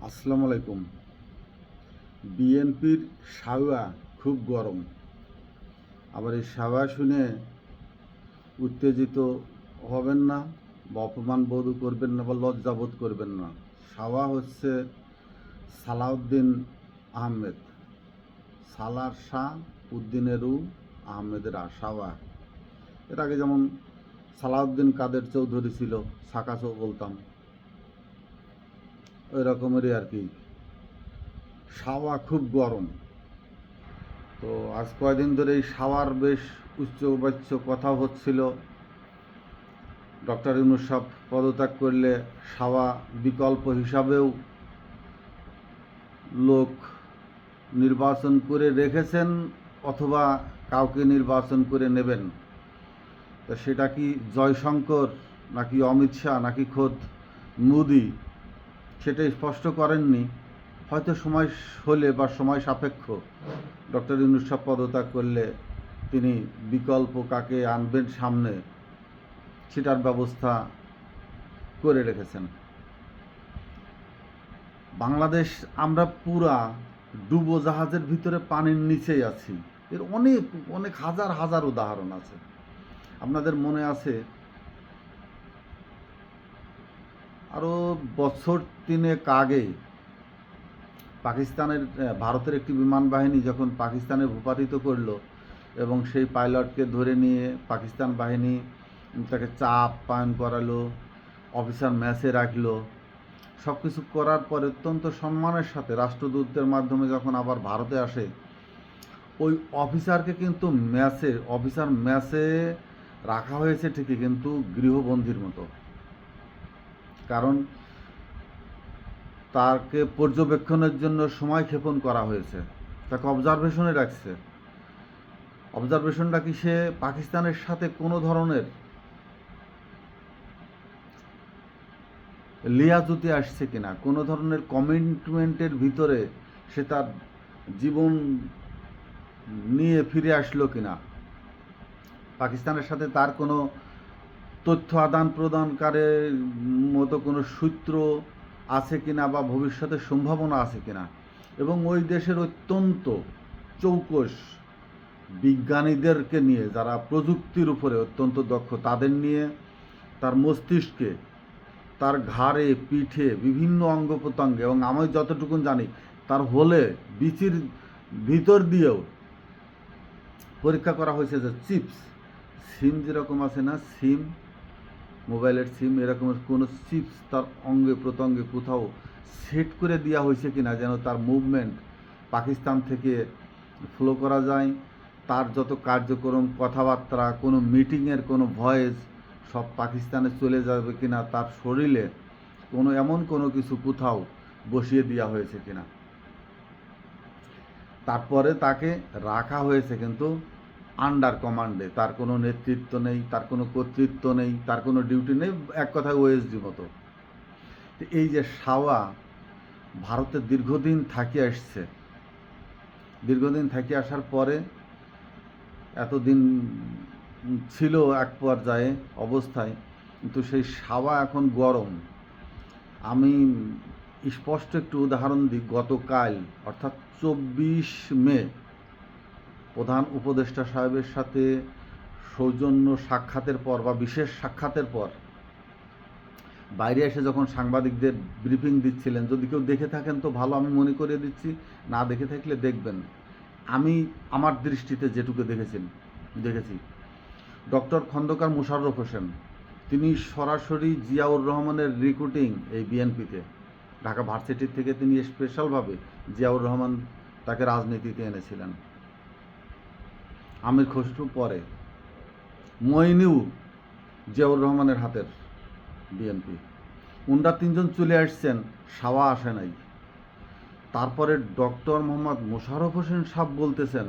আসসালামু আলাইকুম। বিএনপির সাওয়া খুব গরম। আবার এই সাওয়া শুনে উত্তেজিত হবেন না বা অপমান বোধ করবেন না বা লজ্জা বোধ করবেন না। সাওয়া হচ্ছে সালাউদ্দিন আহমেদ, সালার শাহ উদ্দিনেরু আহমেদের সাওয়া। এর আগে যেমন সালাউদ্দিন কাদের চৌধুরী ছিল, সাকাচও বলতাম, ওই রকমেরই আর কি। সাওয়া খুব গরম। তো আজ কয়দিন ধরে এই সাওয়ার বেশ উচ্চবাচ্য কথা হচ্ছিল। ডক্টর ইউনূস সাহেব পদত্যাগ করলে সাওয়া বিকল্প হিসাবেও লোক নির্বাচন করে রেখেছেন অথবা কাউকে নির্বাচন করে নেবেন। তা সেটা কি জয়শঙ্কর নাকি অমিত শাহ নাকি খোদ মোদি সেটা স্পষ্ট করেননি। হয়তো সময় হলে বা সময় সাপেক্ষ ডক্টর ইউনূস সাহেব পদত্যাগ করলে তিনি বিকল্প কাকে আনবেন সামনে সেটার ব্যবস্থা করে রেখেছেন। বাংলাদেশ আমরা পুরা ডুবো জাহাজের ভিতরে পানির নিচেই আছি। এর অনেক অনেক হাজার হাজার উদাহরণ আছে। আপনাদের মনে আছে আরও বছর তিনেক আগে পাকিস্তানের ভারতের একটি বিমান বাহিনী যখন পাকিস্তানে ভূপাতিত করলো এবং সেই পাইলটকে ধরে নিয়ে পাকিস্তান বাহিনী তাকে চাপ পায়ন করালো, অফিসার ম্যাচে রাখলো, সব কিছু করার পরে অত্যন্ত সম্মানের সাথে রাষ্ট্রদূতদের মাধ্যমে যখন আবার ভারতে আসে, ওই অফিসারকে কিন্তু অফিসার ম্যাচে রাখা হয়েছে ঠিকই, কিন্তু গৃহবন্দীর মতো। কারণ তাকে পর্যবেক্ষণের জন্য সময় ক্ষেপণ করা হয়েছে, তাকে অবজারভেশনে রাখছে। অবজারভেশনটা কি সে পাকিস্তানের সাথে কোনো ধরনের লিয়াজুতি আসছে কিনা, কোনো ধরনের কমিটমেন্টের ভিতরে সে তার জীবন নিয়ে ফিরে আসলো কিনা, পাকিস্তানের সাথে তার কোনো তথ্য আদান প্রদানকারের মতো কোনো সূত্র আছে কিনা বা ভবিষ্যতে সম্ভাবনা আছে কিনা, এবং ওই দেশের অত্যন্ত চৌকস বিজ্ঞানীদেরকে নিয়ে যারা প্রযুক্তির উপরে অত্যন্ত দক্ষ তাদের নিয়ে তার মস্তিষ্কে, তার ঘাড়ে, পিঠে, বিভিন্ন অঙ্গ প্রত্যঙ্গে, এবং আমি যতটুকু জানি তার হলে বিচির ভিতর দিয়েও পরীক্ষা করা হয়েছে যে চিপস, সিম যেরকম আছে না, সিম, মোবাইলের সিম, এরকমের কোনো চিপস তার অঙ্গে প্রত্যঙ্গে কোথাও সেট করে দেওয়া হয়েছে কিনা, যেন তার মুভমেন্ট পাকিস্তান থেকে ফলো করা যায়। তার যত কার্যক্রম, কথাবার্তা, কোনো মিটিংয়ের কোনো ভয়েস সব পাকিস্তানে চলে যাবে কিনা, তার শরীরে কোনো এমন কোনো কিছু কোথাও বসিয়ে দেওয়া হয়েছে কিনা। তারপরে তাকে রাখা হয়েছে কিন্তু আন্ডার কমান্ডে, তার কোনো নেতৃত্ব নেই, তার কোনো কর্তৃত্ব নেই, তার কোনো ডিউটি নেই, এক কথায় ওএসডি মতো। এই যে সাওয়া ভারতে দীর্ঘদিন থাকিয়ে আসছে, দীর্ঘদিন থাকিয়ে আসার পরে এতদিন ছিল এক পর্যায়ে অবস্থায়, কিন্তু সেই সাওয়া এখন গরম। আমি স্পষ্ট একটু উদাহরণ দিই। গতকাল অর্থাৎ 24 মে প্রধান উপদেষ্টা সাহেবের সাথে সৌজন্য সাক্ষাতের পর বা বিশেষ সাক্ষাতের পর বাইরে এসে যখন সাংবাদিকদের ব্রিফিং দিচ্ছিলেন, যদি কেউ দেখে থাকেন তো ভালো, আমি মনে করিয়ে দিচ্ছি, না দেখে থাকলে দেখবেন। আমি আমার দৃষ্টিতে যেটুকু দেখেছি, ডক্টর খন্দকার মোশাররফ হোসেন তিনি সরাসরি জিয়াউর রহমানের রিক্রুটিং এই বিএনপিতে ঢাকা ভার্সিটির থেকে তিনি স্পেশালভাবে জিয়াউর রহমান তাকে রাজনীতিতে এনেছিলেন। আমির খসরু পরে, মইনিউ জিয়াউর রহমানের হাতের বিএনপি, উনরা তিনজন চলে আসছেন, সাওয়া আসে নাই। তারপরে ডক্টর মোহাম্মদ মোশাররফ হোসেন সাহেব বলতেছেন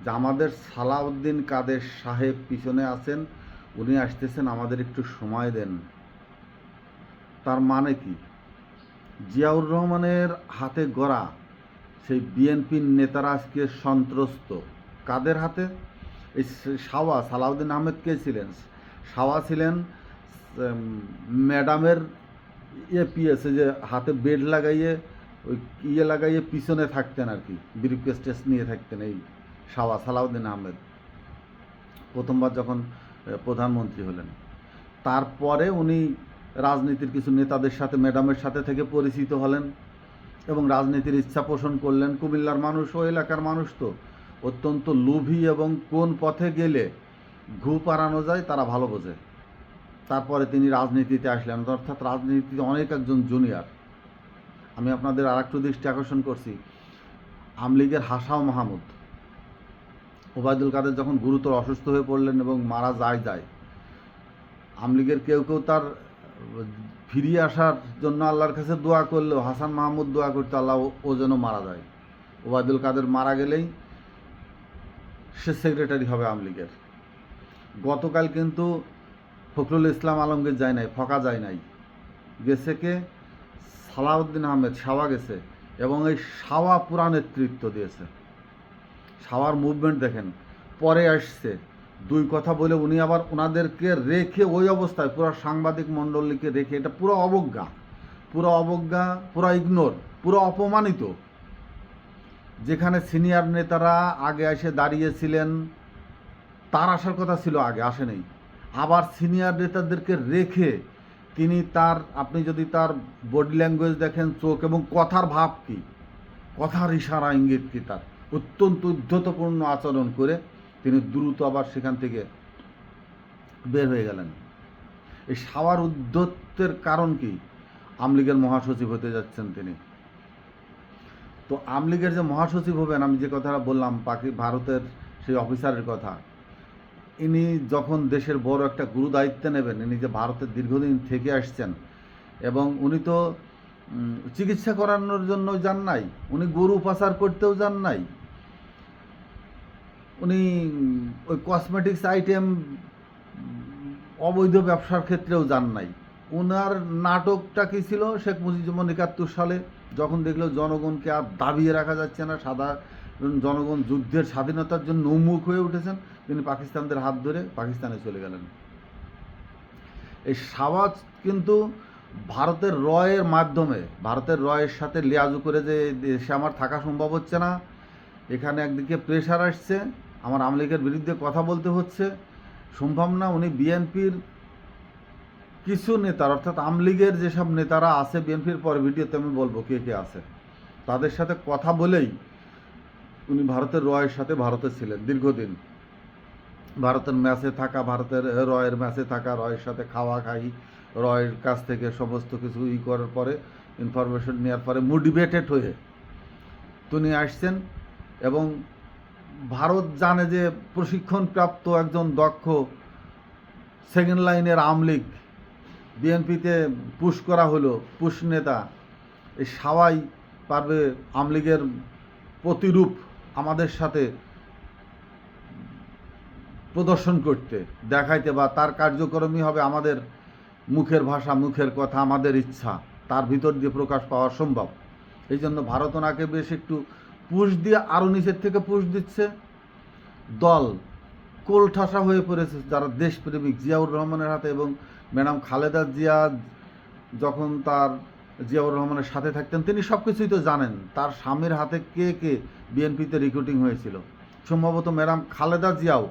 যে আমাদের সালাউদ্দিন কাদের সাহেব পিছনে আছেন, উনি আসতেছেন, আমাদের একটু সময় দেন। তার মানে কি? জিয়াউর রহমানের হাতে গড়া সেই বিএনপির নেতারা আজকে সন্ত্রস্ত। কাদের হাতে? এই সালাউদ্দিন আহমেদ কে ছিলেন? সাওয়া ছিলেন ম্যাডামের এপিএসে, যে হাতে বেড লাগাইয়ে ওই ইয়ে লাগাইয়ে পিছনে থাকতেন আর কি, ব্রিফকেস নিয়ে থাকতেন এই সালাউদ্দিন আহমেদ প্রথমবার যখন প্রধানমন্ত্রী হলেন। তারপরে উনি রাজনীতির কিছু নেতাদের সাথে, ম্যাডামের সাথে থেকে পরিচিত হলেন এবং রাজনীতির ইচ্ছা পোষণ করলেন। কুমিল্লার মানুষ, ও এলাকার মানুষ তো অত্যন্ত লোভী এবং কোন পথে গেলে ঘু পাড়ানো যায় তারা ভালো বোঝে। তারপরে তিনি রাজনীতিতে আসলেন, অর্থাৎ রাজনীতিতে অনেক একজন জুনিয়র। আমি আপনাদের আর একটু দৃষ্টি আকর্ষণ করছি, আমলীগের হাসাও মাহমুদ, ওবায়দুল কাদের যখন গুরুতর অসুস্থ হয়ে পড়লেন এবং মারা যায়, আমলীগের কেউ কেউ তার ফিরিয়ে আসার জন্য আল্লাহর কাছে দোয়া করলেও হাসান মাহমুদ দোয়া করতে আল্লাহ ও যেন মারা যায়। ওবায়দুল কাদের মারা গেলেই সে সেক্রেটারি হবে আমলীগের। গতকাল কিন্তু ফখরুল ইসলাম আলমগীর যায় নাই, ফকা যায় নাই, গেছে কে? সালাউদ্দিন আহমেদ, শাওয়া গেছে এবং এই শাওয়া পুরা নেতৃত্ব দিয়েছে। শাওয়ার মুভমেন্ট দেখেন, পরে আসছে দুই কথা বলে উনি আবার ওনাদেরকে রেখে ওই অবস্থায় পুরো সাংবাদিক মণ্ডলীকে রেখে, এটা পুরো অবজ্ঞা, পুরো ইগনোর, পুরো অপমানিত। যেখানে সিনিয়র নেতারা আগে এসে দাঁড়িয়েছিলেন, তার আসার কথা ছিল, আগে আসে নেই। আবার সিনিয়র নেতাদেরকে রেখে তিনি আপনি যদি তার বডি ল্যাঙ্গুয়েজ দেখেন, চোখ এবং কথার ভাব কি, কথার ইশারা ইঙ্গিত কি, তার অত্যন্ত উদ্ধতপূর্ণ আচরণ করে তিনি দ্রুত আবার সেখান থেকে বের হয়ে গেলেন। এই শাওয়ার উদ্ধতের কারণ কি? আমলীগের মহাসচিব হতে যাচ্ছেন তিনি। তো আমলীগের যে মহাসচিব হবেন, আমি যে কথাটা বললাম ভারতের সেই অফিসারের কথা, ইনি যখন দেশের বড় একটা গুরু দায়িত্ব নেবেন, ইনি যে ভারতের দীর্ঘদিন থেকে আসছেন এবং উনি তো চিকিৎসা করানোর জন্য যান নাই, উনি গরু পাচার করতেও যান নাই, উনি ওই কসমেটিক্স আইটেম অবৈধ ব্যবসার ক্ষেত্রেও যান নাই। ওনার নাটকটা কী ছিল? শেখ মুজিবুর ৭১ সালে যখন দেখলো জনগণকে আর দাবিয়ে রাখা যাচ্ছে না, জনগণ যুদ্ধের স্বাধীনতার জন্য উন্মুখ হয়ে উঠেছেন, তিনি পাকিস্তানদের হাত ধরে পাকিস্তানে চলে গেলেন। এই শাওয়াজ কিন্তু ভারতের রয়ের মাধ্যমে, ভারতের রয়ের সাথে লিয়াজু করে যে দেশে আমার থাকা সম্ভব হচ্ছে না, এখানে একদিকে প্রেশার আসছে, আমার আমলীগের বিরুদ্ধে কথা বলতে হচ্ছে, সম্ভব না। উনি বিএনপির কিছু নেতার, অর্থাৎ আমলীগের যেসব নেতারা আছে, বিএনপির পরে ভিডিওতে আমি বলবো কে কে আছে, তাদের সাথে কথা বলেই উনি ভারতের রয়ের সাথে ভারতে ছিলেন দীর্ঘদিন। ভারতের ম্যাচে থাকা, ভারতের রয়ের ম্যাচে থাকা, রয়ের সাথে খাওয়া খাই, রয়ের কাছ থেকে সমস্ত কিছু করার পরে, ইনফরমেশন নেওয়ার পরে মোটিভেটেড হয়ে তিনি আসছেন। এবং ভারত জানে যে প্রশিক্ষণপ্রাপ্ত একজন দক্ষ সেকেন্ড লাইনের আমলীগ, বিএনপিতে পুশ করা হলো, পুশ নেতা, এই সবাই পারবে আমলীগের প্রতিরূপ আমাদের সাথে প্রদর্শন করতে, দেখাইতে, বা তার কার্যক্রমই হবে আমাদের মুখের ভাষা, মুখের কথা, আমাদের ইচ্ছা, তার ভিতর দিয়ে প্রকাশ পাওয়া সম্ভব। এই জন্য ভারত ওনাকে বেশ একটু পুশ দিয়ে আরও নিচের থেকে পুশ দিচ্ছে। দল কোলঠাসা হয়ে পড়েছে যারা দেশপ্রেমিক, জিয়াউর রহমানের হাতে। এবং ম্যাডাম খালেদা জিয়া যখন জিয়াউর রহমানের সাথে থাকতেন, তিনি সব কিছুই তো জানেন, তার স্বামীর হাতে কে কে বিএনপিতে রিক্রুটিং হয়েছিল। সম্ভবত ম্যাডাম খালেদা জিয়াও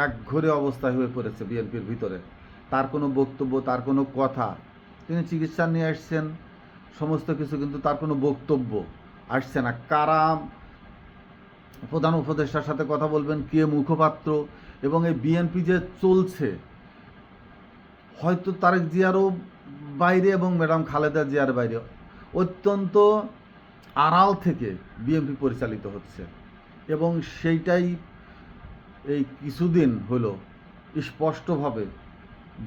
একঘরে অবস্থায় হয়ে পড়েছে বিএনপির ভিতরে। তার কোনো বক্তব্য, তার কোনো কথা, তিনি চিকিৎসা নিয়ে আসছেন সমস্ত কিছু, কিন্তু তার কোনো বক্তব্য আসছে না। কারা প্রধান উপদেষ্টার সাথে কথা বলবেন, কে মুখপাত্র, এবং এই বিএনপি যে চলছে, হয়তো তারেক জিয়ারও বাইরে এবং ম্যাডাম খালেদা জিয়ার বাইরে, অত্যন্ত আড়াল থেকে বিএনপি পরিচালিত হচ্ছে। এবং সেইটাই এই কিছুদিন হলো স্পষ্টভাবে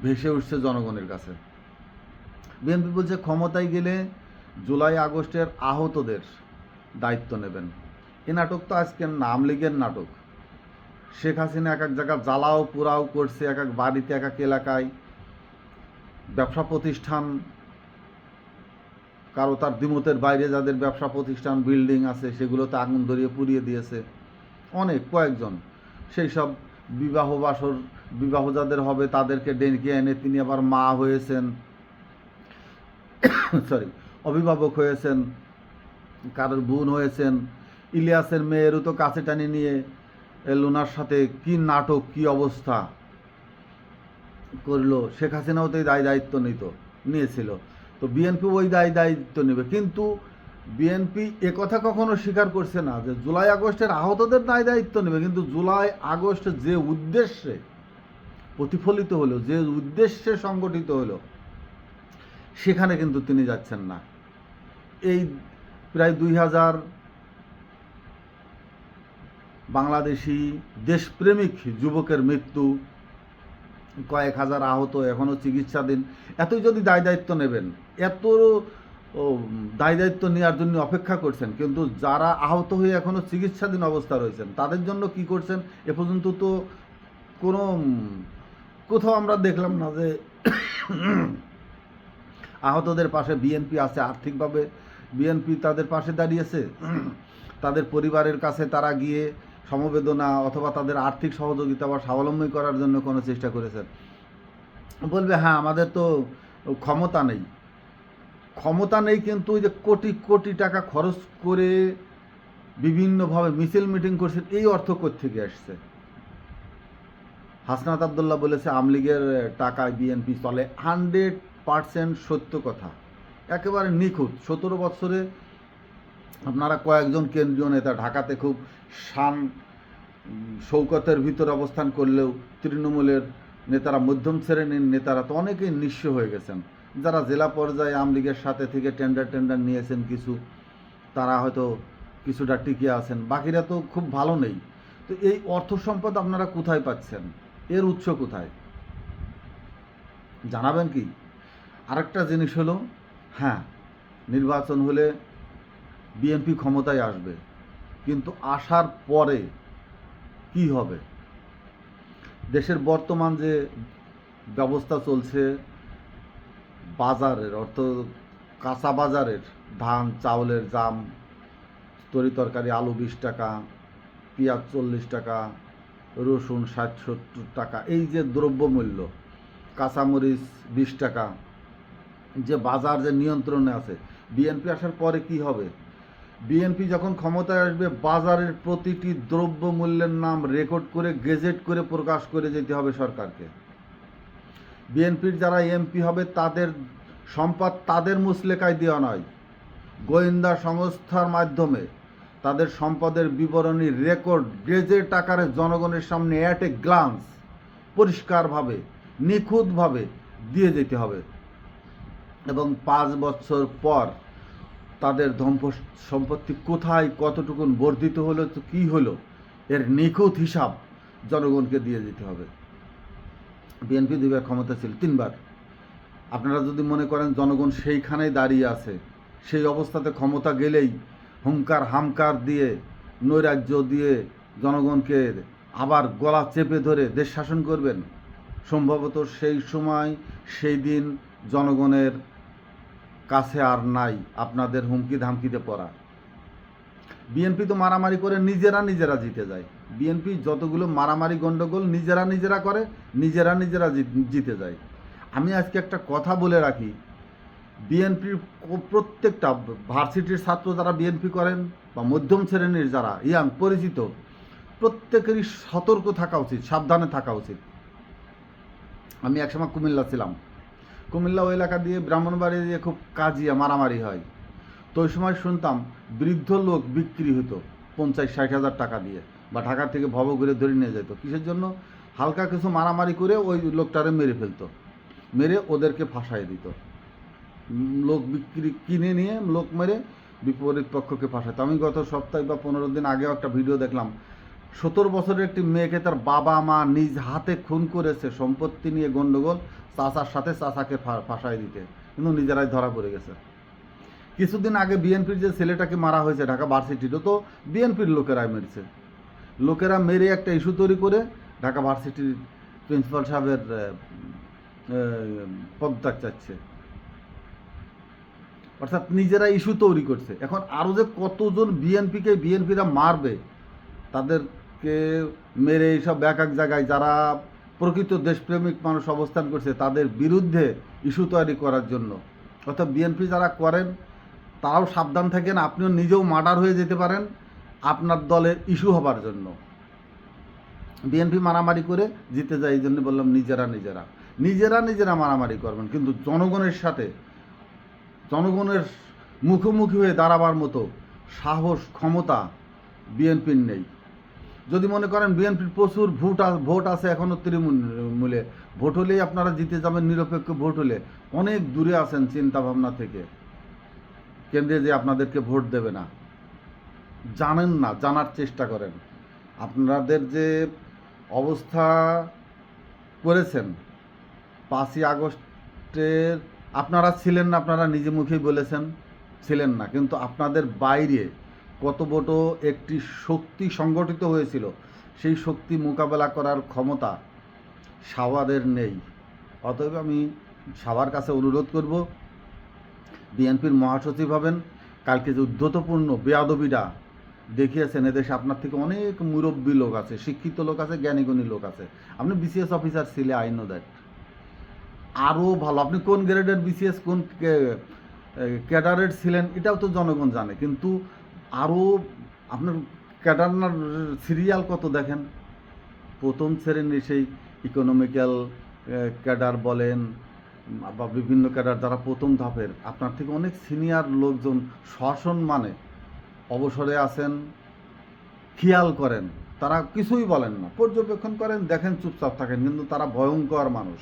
ভেসে উঠছে জনগণের কাছে। বিএনপি বলছে ক্ষমতায় গেলে জুলাই আগস্টের আহতদের দায়িত্ব নেবেন। এ নাটক তো আজকের না, আমলীগের নাটক। শেখ হাসিনা এক এক জায়গায় জ্বালাও পোড়াও করছে, এক এক বাড়িতে, এক এক এলাকায় ব্যবসা প্রতিষ্ঠান, কারো তার দ্বিমতের বাইরে যাদের ব্যবসা প্রতিষ্ঠান, বিল্ডিং আছে, সেগুলোতে আগুন ধরিয়ে পুড়িয়ে দিয়েছে অনেক কয়েকজন। সেই সব বিবাহ যাদের হবে তাদেরকে ডেকে এনে তিনি আবার মা হয়েছেন, অভিভাবক হয়েছেন, কারোর বোন হয়েছেন, ইলিয়াসের মেয়েরও তো কাছে টানি নিয়ে লুনার সাথে কি নাটক, কি অবস্থা করলো। শেখ হাসিনাও তো এই দায়িত্ব নিয়েছিল। তো বিএনপি ওই দায়িত্ব নেবে, কিন্তু বিএনপি একথা কখনো স্বীকার করছে না যে জুলাই আগস্টের আহতদের দায়িত্ব নেবে, কিন্তু জুলাই আগস্ট যে উদ্দেশ্যে প্রতিফলিত হলো, যে উদ্দেশ্যে সংগঠিত হলো, সেখানে কিন্তু তিনি যাচ্ছেন না। এই প্রায় 2000 বাংলাদেশি দেশপ্রেমিক যুবকের মৃত্যু, কয়েক হাজার আহত, এখনও চিকিৎসাধীন, এতই যদি দায়িত্ব নেবেন, এত দায়িত্ব নেওয়ার জন্য অপেক্ষা করছেন, কিন্তু যারা আহত হয়ে এখনও চিকিৎসাধীন অবস্থা রয়েছেন তাদের জন্য কি করছেন এ পর্যন্ত তো কোনো কোথাও আমরা দেখলাম না যে আহতদের পাশে বিএনপি আছে, আর্থিকভাবে বিএনপি তাদের পাশে দাঁড়িয়েছে, তাদের পরিবারের কাছে তারা গিয়ে সমবেদনা অথবা তাদের আর্থিক সহযোগিতা বা স্বাবলম্বী করার জন্য কোনো চেষ্টা করেছেন। বলবে হ্যাঁ আমাদের তো ক্ষমতা নেই, কিন্তু ওই যে কোটি কোটি টাকা খরচ করে বিভিন্নভাবে মিছিল মিটিং করছেন, এই অর্থ কোত্থেকে আসছে? হাসনাত আবদুল্লাহ বলেছে আওয়ামী লীগের টাকায় বিএনপি চলে, 100% সত্য কথা, একেবারে নিখুঁত। 17 বছরে আপনারা কয়েকজন কেন্দ্রীয় নেতা ঢাকাতে খুব শান শৌকতের ভিতরে অবস্থান করলেও তৃণমূলের নেতারা, মধ্যম শ্রেণীর নেতারা তো অনেকেই নিঃস্ব হয়ে গেছেন। যারা জেলা পর্যায়ে আওয়ামী লীগের সাথে থেকে টেন্ডার নিয়েছেন কিছু, তারা হয়তো কিছুটা টিকে আছেন, বাকিরা তো খুব ভালো নেই। তো এই অর্থ সম্পদ আপনারা কোথায় পাচ্ছেন? এর উৎস কোথায় জানাবেন কি? আরেকটা জিনিস হলো, হ্যাঁ নির্বাচন হলে বিএনপি ক্ষমতায় আসবে, কিন্তু আসার পরে কি হবে? দেশের বর্তমান যে ব্যবস্থা চলছে বাজারের, অর্থ কাঁচা বাজারের, ধান চাউলের দাম, তরিতরকারি আলু 20 টাকা, পেঁয়াজ 40 টাকা, রসুন 60-70 টাকা, এই যে দ্রব্যমূল্য, কাঁচামরিচ 20 টাকা, যে বাজার যে নিয়ন্ত্রণে আছে, বিএনপি আসার পরে কি হবে? বিএনপি যখন ক্ষমতায় আসবে বাজারের প্রতিটি দ্রব্যমূল্যের নাম রেকর্ড করে গেজেট করে প্রকাশ করে যেতে হবে সরকারকে। বিএনপির যারা এমপি হবে তাদের সম্পদ তাদের মুচলেকায় দেওয়া নয়, গোয়েন্দা সংস্থার মাধ্যমে তাদের সম্পদের বিবরণী রেকর্ড গেজেট আকারে জনগণের সামনে অ্যাট এ গ্লান্স পরিষ্কারভাবে নিখুঁতভাবে দিয়ে যেতে হবে, এবং 5 বছর পর তাদের সম্পত্তি কোথায় কতটুকুন বর্ধিত হলো, তো কী হলো, এর নিখুঁত হিসাব জনগণকে দিয়ে দিতে হবে। বিএনপি 2বার ক্ষমতা ছিল, 3বার। আপনারা যদি মনে করেন জনগণ সেইখানেই দাঁড়িয়ে আছে, সেই অবস্থাতে ক্ষমতা গেলেই হুঙ্কার হামকার দিয়ে নৈরাজ্য দিয়ে জনগণকে আবার গলা চেপে ধরে দেশ শাসন করবেন, সম্ভবত সেই সময় সেই দিন জনগণের কাছে আর নাই আপনাদের হুমকি ধামকিতে পড়া। বিএনপি তো মারামারি করে নিজেরা জিতে যায়। বিএনপি যতগুলো মারামারি গণ্ডগোল নিজেরা করে, নিজেরা জিতে যায়। আমি আজকে একটা কথা বলে রাখি, বিএনপির প্রত্যেকটা ভার্সিটির ছাত্র যারা বিএনপি করেন বা মধ্যম শ্রেণীর যারা ইয়াং পরিচিত, প্রত্যেকেরই সতর্ক থাকা উচিত, সাবধানে থাকা উচিত। আমি একসময় কুমিল্লা ছিলাম, কুমিল্লা ওই এলাকা দিয়ে ব্রাহ্মণবাড়ি দিয়ে খুব কাজিয়া মারামারি হয়। তো ওই সময় শুনতাম বৃদ্ধ লোক বিক্রি হতো 50-60 হাজার টাকা দিয়ে, বা ঢাকা থেকে ভব করে ধরে নিয়ে যেত। কিসের জন্য? হালকা কিছু মারামারি করে ওই লোকটারে মেরে ফেলতো, মেরে ওদেরকে ফাঁসাই দিত। লোক বিক্রি কিনে নিয়ে লোক মেরে বিপরীত পক্ষকে ফাঁসাতো। আমি গত সপ্তাহে বা 15 দিন আগেও একটা ভিডিও দেখলাম, 17 বছরের একটি মেয়েকে তার বাবা মা নিজ হাতে খুন করেছে সম্পত্তি নিয়ে গণ্ডগোল, চাচার সাথে চাচাকে ফাঁসাই দিতে, কিন্তু নিজেরাই ধরা পড়ে গেছে। কিছুদিন আগে বিএনপির যে ছেলেটাকে মারা হয়েছে ঢাকা ভার্সিটিরও, তো বিএনপির লোকেরাই মেরেছে। লোকেরা মেরে একটা ইস্যু তৈরি করে ঢাকা ভার্সিটির প্রিন্সিপাল সাহেবের পদত্যাগ চাচ্ছে, অর্থাৎ নিজেরা ইস্যু তৈরি করছে। এখন আরও যে কতজন বিএনপিরা মারবে, তাদেরকে মেরে এইসব এক জায়গায় যারা প্রকৃত দেশপ্রেমিক মানুষ অবস্থান করছে তাদের বিরুদ্ধে ইস্যু তৈরি করার জন্য। অর্থাৎ বিএনপি যারা করেন তারাও সাবধান থাকেন, আপনিও নিজেও মার্ডার হয়ে যেতে পারেন আপনার দলের ইস্যু হবার জন্য। বিএনপি মারামারি করে জিতে যায়, এই জন্য বললাম নিজেরা মারামারি করবেন, কিন্তু জনগণের সাথে জনগণের মুখোমুখি হয়ে দাঁড়াবার মতো সাহস ক্ষমতা বিএনপির নেই। যদি মনে করেন বিএনপির প্রচুর ভোট আছে এখনও তৃণমূলে, ভোট হলেই আপনারা জিতে যাবেন, নিরপেক্ষ ভোট হলে, অনেক দূরে আছেন চিন্তা ভাবনা থেকে। কেন্দ্রে যে আপনাদেরকে ভোট দেবে না, জানেন না, জানার চেষ্টা করেন। আপনাদের যে অবস্থা করেছেন 5ই আগস্টের, আপনারা ছিলেন না, আপনারা নিজে মুখেই বলেছেন ছিলেন না, কিন্তু আপনাদের বাইরে কত বড় একটি শক্তি সংগঠিত হয়েছিল, সেই শক্তি মোকাবেলা করার ক্ষমতা সাওয়াদের নেই। অতএব আমি সবার কাছে অনুরোধ করব, বিএনপির মহাসচিব হবেন, কালকে যে উদ্ধতপূর্ণ বেয়াদবিটা দেখিয়েছেন, এদেশে আপনার থেকে অনেক মুরব্বী লোক আছে, শিক্ষিত লোক আছে, জ্ঞানীগুণী লোক আছে। আপনি বিসিএস অফিসার ছিলে, আই নো দ্যাট। আরও ভালো, আপনি কোন গ্রেডের বিসিএস, কোন ক্যাডারের ছিলেন, এটাও তো জনগণ জানে, কিন্তু আরও আপনার ক্যাডার সিরিয়াল কত দেখেন। প্রথম শ্রেণীর সেই ইকোনমিক্যাল ক্যাডার বলেন বা বিভিন্ন ক্যাডার যারা প্রথম ধাপের, আপনার থেকে অনেক সিনিয়র লোকজন সসম্মানে অবসরে আছেন, খেয়াল করেন, তারা কিছুই বলেন না, পর্যবেক্ষণ করেন, দেখেন, চুপচাপ থাকেন, কিন্তু তারা ভয়ঙ্কর মানুষ।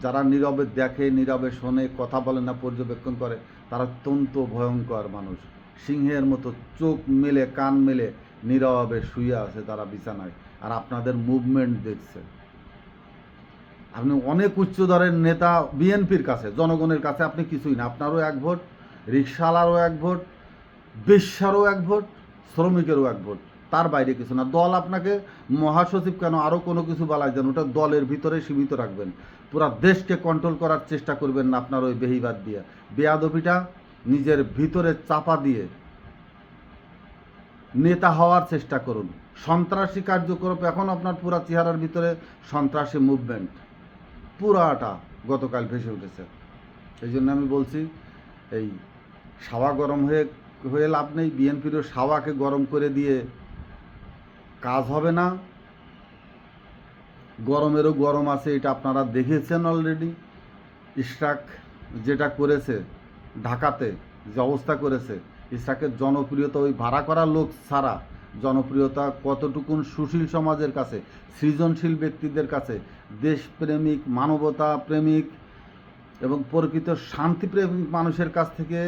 যারা নীরবে দেখে, নীরবে শোনে, কথা বলে না, পর্যবেক্ষণ করে, তারা অত্যন্ত ভয়ঙ্কর মানুষ। সিংহের মতো চোখ মেলে কান মেলে নীরবে শুয়ে আছে তারা বিছানায়, আর আপনাদের মুভমেন্ট দেখছে। আপনি অনেক উচ্চদরের নেতা বিএনপির কাছে, জনগণের কাছে আপনি কিছুই না। আপনারও এক ভোট, রিকশাওয়ালারও এক ভোট, বেশ্যারও এক ভোট, শ্রমিকেরও এক ভোট, তার বাইরে কিছু না। দল আপনাকে মহাসচিব কেন, আরও কোনো কিছু বলাই দেন, ওটা দলের ভিতরে সীমিত রাখবেন। পুরা দেশকে কন্ট্রোল করার চেষ্টা করবেন না আপনার ওই বেহিবাদ দিয়ে। বেয়াদবিটা নিজের ভিতরে চাপা দিয়ে নেতা হওয়ার চেষ্টা করুন। সন্ত্রাসী কার্যকলাপ এখন আপনার পুরা চেহারার ভিতরে সন্ত্রাসী মুভমেন্ট পুরাটা গতকাল ভেসে উঠেছে। এই জন্য আমি বলছি, এই সাওয়া গরম হয়ে লাভ নেই। বিএনপিরও সাওয়াকে গরম করে দিয়ে কাজ হবে না। গরমেরও গরম আছে, এটা আপনারা দেখেছেন অলরেডি। ইশরাক যেটা করেছে ঢাকাতে, যে অবস্থা করেছে, ইশরাকের জনপ্রিয়তা ওই ভাড়া করা লোক ছাড়া জনপ্রিয়তা কতটুকুন সুশীল সমাজের কাছে, সৃজনশীল ব্যক্তিদের কাছে, দেশপ্রেমিক, মানবতা প্রেমিক এবং প্রকৃত শান্তিপ্রেমিক মানুষের কাছ থেকে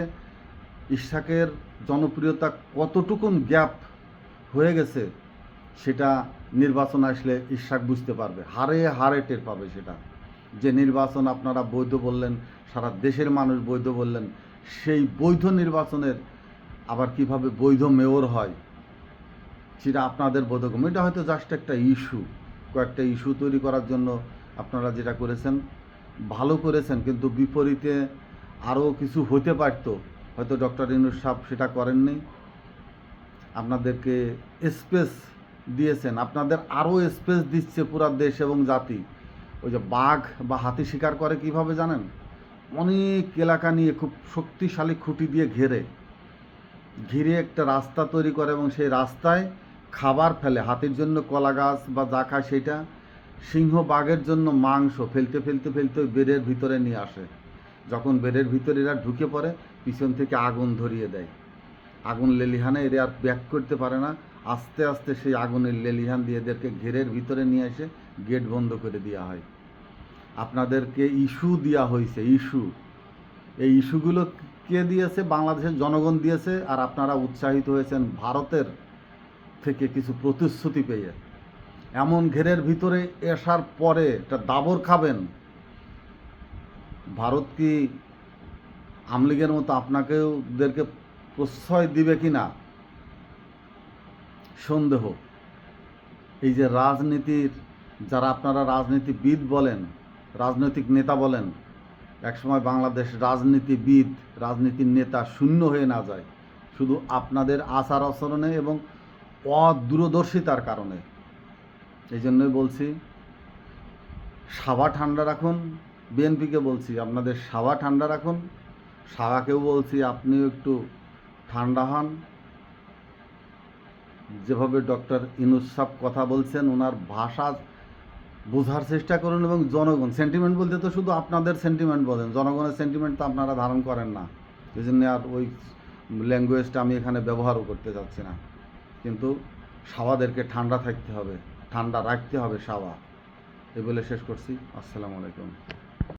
ইশরাকের জনপ্রিয়তা কতটুকুন গ্যাপ হয়ে গেছে, সেটা নির্বাচন আসলে ইশরাক বুঝতে পারবে, হারে হারে টের পাবে সেটা। যে নির্বাচন আপনারা বৈধ বললেন, সারা দেশের মানুষ বৈধ বললেন, সেই বৈধ নির্বাচনের আবার কিভাবে বৈধ মেয়র হয় সেটা আপনাদের বোধগম্য। এটা হয়তো জাস্ট একটা ইস্যু, কয়েকটা ইস্যু তৈরি করার জন্য আপনারা যেটা করেছেন ভালো করেছেন, কিন্তু বিপরীতে আরও কিছু হতে পারত, হয়তো ডক্টর ইউনূস সাহেব সেটা করেননি। আপনাদেরকে স্পেস দিয়েছেন, আপনাদের আরও স্পেস দিচ্ছে পুরা দেশ এবং জাতি। ওই যে বাঘ বা হাতি শিকার করে কিভাবে জানেন? অনেক এলাকা নিয়ে খুব শক্তিশালী খুঁটি দিয়ে ঘিরে একটা রাস্তা তৈরি করে এবং সেই রাস্তায় খাবার ফেলে, হাতির জন্য কলা গাছ বা যা খায় সেটা, সিংহ বাঘের জন্য মাংস ফেলতে ফেলতে ফেলতে ওই বেড়ের ভিতরে নিয়ে আসে। যখন বেড়ের ভিতরে এরা ঢুকে পড়ে, পিছন থেকে আগুন ধরিয়ে দেয়, আগুন লেলিহানে এরা আর ব্যাক করতে পারে না, আস্তে আস্তে সেই আগুনের লেলিহান দিয়ে এদেরকে ঘেরের ভিতরে নিয়ে এসে গেট বন্ধ করে দেওয়া হয়। আপনাদেরকে ইস্যু দেওয়া হয়েছে, ইস্যু। এই ইস্যুগুলো কে দিয়েছে? বাংলাদেশের জনগণ দিয়েছে, আর আপনারা উৎসাহিত হয়েছেন ভারতের থেকে কিছু প্রতিশ্রুতি পেয়ে। এমন ঘেরের ভিতরে আসার পরে একটা দাবর খাবেন। ভারত কি আমলিগের মতো আপনাকেও ওদেরকে প্রশ্রয় দিবে কি না সন্দেহ। এই যে রাজনীতির, যারা আপনারা রাজনীতিবিদ বলেন, রাজনৈতিক নেতা বলেন, একসময় বাংলাদেশ রাজনীতিবিদ, রাজনীতির নেতা শূন্য হয়ে না যায় শুধু আপনাদের আচার আচরণে এবং অদূরদর্শিতার কারণে। এই জন্যই বলছি, সাবা ঠান্ডা রাখুন। বিএনপিকে বলছি, আপনাদের সাবা ঠান্ডা রাখুন, সারাকেও বলছি আপনিও একটু ঠান্ডা হন। যেভাবে ডক্টর ইউনূস সাহেব কথা বলছেন ওনার ভাষা বোঝার চেষ্টা করুন, এবং জনগণ সেন্টিমেন্ট বলতে তো শুধু আপনাদের সেন্টিমেন্ট বলেন, জনগণের সেন্টিমেন্ট তো আপনারা ধারণ করেন না, এই জন্য আর ওই ল্যাঙ্গুয়েজটা আমি এখানে ব্যবহারও করতে যাচ্ছি না। কিন্তু সাওয়াদেরকে ঠান্ডা থাকতে হবে, ঠান্ডা রাখতে হবে সাওয়া। এই বলে শেষ করছি। আসসালামু আলাইকুম।